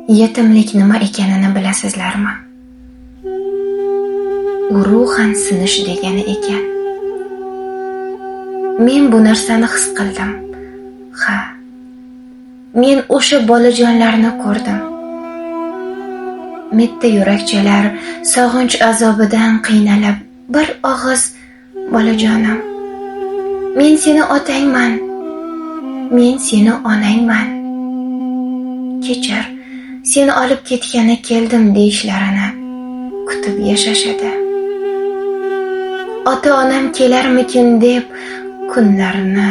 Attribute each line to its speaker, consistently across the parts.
Speaker 1: Yetimlik nima ekanini bilasizlarmi? U ruhan sinish degani ekan. Men bu narsani his qildim. Ha. Men o'sha bolajonlarni ko'rdim. Mitti yurakchalar sog'inch azobidan qiynalib, bir og'iz bolajonim, men seni otangman. Men seni onangman. Kechir, seni olib ketgani keldim deyishlarini kutib yashashadi. Ota-onam kelarmikin deb kunlarini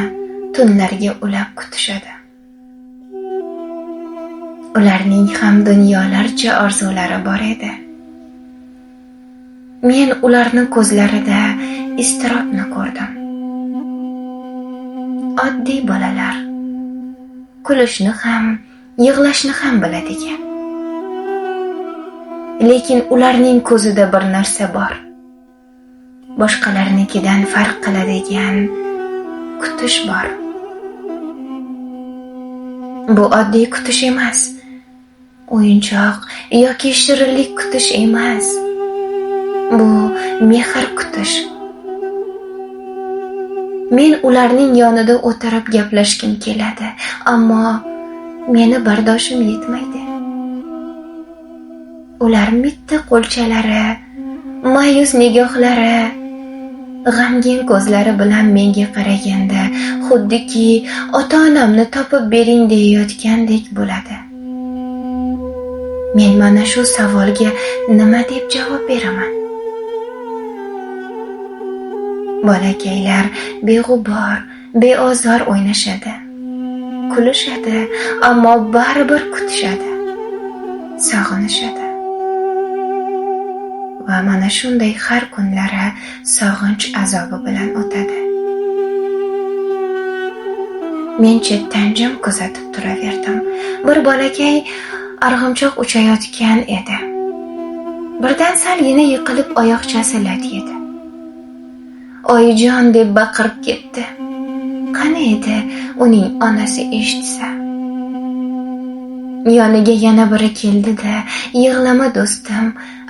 Speaker 1: tunlarga ulab kutishadi. Ularning ham dunyolarcha orzulari bor edi. Men ularni ko'zlarida iztirobni ko'rdim. Oddiy bolalar kulishni ham, yig'lashni ham biladigan. Lekin ularning ko'zida bir narsa bor. Boshqalarnikidan farq qiladigan kutish bor. Bu oddiy kutish emas. O'yinchoq yoki shirinlik kutish emas. Bu mehr kutish. Men ularning yonida o'tirib gaplashkim keladi, ammo meni bardoshim yetmaydi. Ular mitti qo'lchalari, ma'yus nigohlari, g'amgin ko'zlari bilan menga qaraganda xuddiki ota-onamni topib bering deyayotgandek bo'ladi. Men mana shu savolga nima deb javob beraman? Bolakaylar beg'ubor, beozor o'ynashadi, kulishadi, ammo baribir kutishadi, sog'inishadi. Va mana shunday har kunlari sog'inch azobi bilan o'tadi. Men chetdan jim kuzatib turaverdim. Bir bolakay arg'imchoq uchayotgan edi. Birdan salgina yiqilib oyoqchasi lat yedi. Oyijon deb baqirib ketdi. Qani edi uning onasi eshitsa? Yoniga yana biri keldi-da, yig'lama do'stim,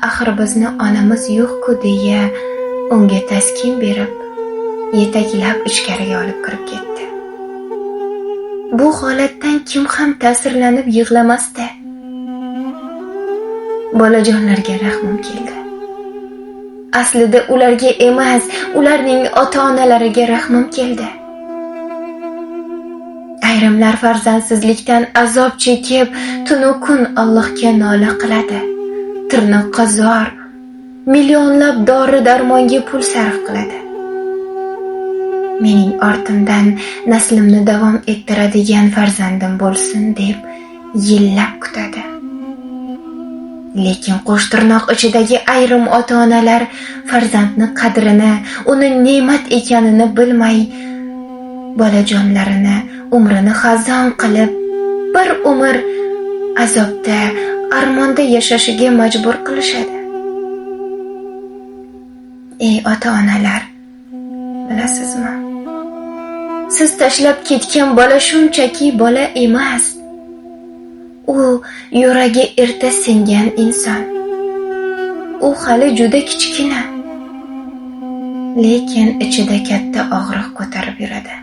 Speaker 1: axir bizni onamiz yo'q-ku deya unga taskin berib, yetaklab ichkariga olib kirib ketdi. Bu holatdan kim ham ta'sirlanib yig'lamasdi? Bolajonlarga rahmim keldi. Aslida ularga emas, ularning ota-onalariga rahmim keldi. Ayrimlar farzandsizlikdan azob chekib, tunu kun Allohga nola qiladi. Tirnoqqa zor, millionlab dori-darmonga pul sarf qiladi. Mening ortimdan naslimni davom ettiradigan farzandim bo'lsin deb yillab kutadi. Lekin qo'sh tirnoq ichidagi ayrim ota-onalar farzandni qadrini, uni ne'mat ekanini bilmay, bolajonlarini umrini xazon qilib, bir umr azobda, armonda yashashiga majbur qilishadi. Ey ota-onalar, bilasizmi? Siz tashlab ketgan bola shunchaki bola emas. U yuragi erta singan inson. U hali juda kichkina, lekin ichida katta og'riq ko'tarib yuradi.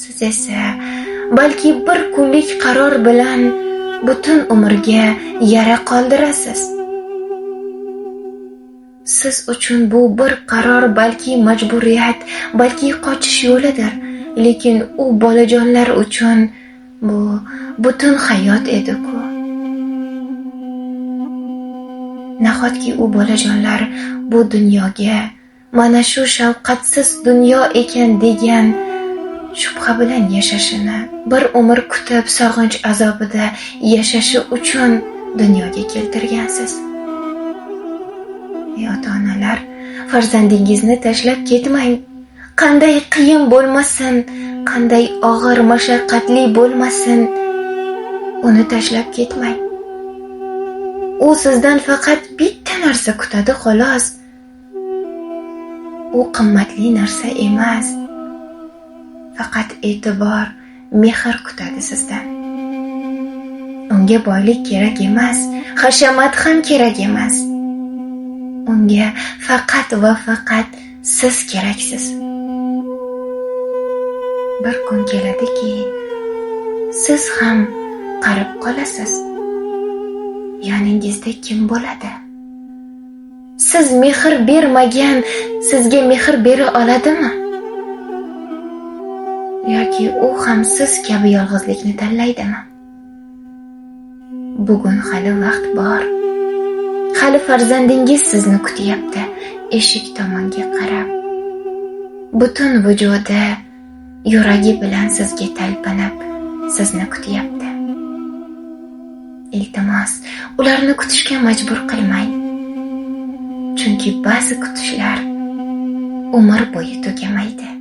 Speaker 1: Siz esa balki bir kunlik qaror bilan butun umrga yara qoldirasiz. Siz uchun bu bir qaror balki majburiyat, balki qochish yo'lidir, lekin u bolajonlar uchun bu butun hayot edi-ku. Nahotki u bolajonlar bu dunyoga mana shu shafqatsiz dunyo ekan degan shubha bilan yashashini, bir umr kutib sog'inch azobida yashashi uchun dunyoga keltirgansiz. Ey ota-onalar, farzandingizni tashlab ketmang. Qanday qiyin bo'lmasin, qanday og'ir, mashaqqatli bo'lmasin, uni tashlab ketmang. U sizdan faqat bitta narsa kutadi, xolos. U qimmatli narsa emas. Faqat e'tibor, mehr kutadi sizdan. Unga boylik kerak emas, hashamat ham kerak emas. Unga faqat va faqat siz keraksiz. Bir kun keladiki, siz ham qarib qolasiz. Yoningizda kim bo'ladi? Siz mehr bermagan sizga mehr bera oladimi? Yoki u ham siz kabi yolg'izlikni tanlaydimi? Bugun hali vaqt bor. Hali farzandingiz sizni kutyapti, eshik tomonga qarab. Butun vujudi, yuragi bilan sizga talpinib, sizni kutyapti. Iltimos, ularni kutishga majbur qilmang. Chunki ba'zi kutishlar umr bo'yi tugamaydi.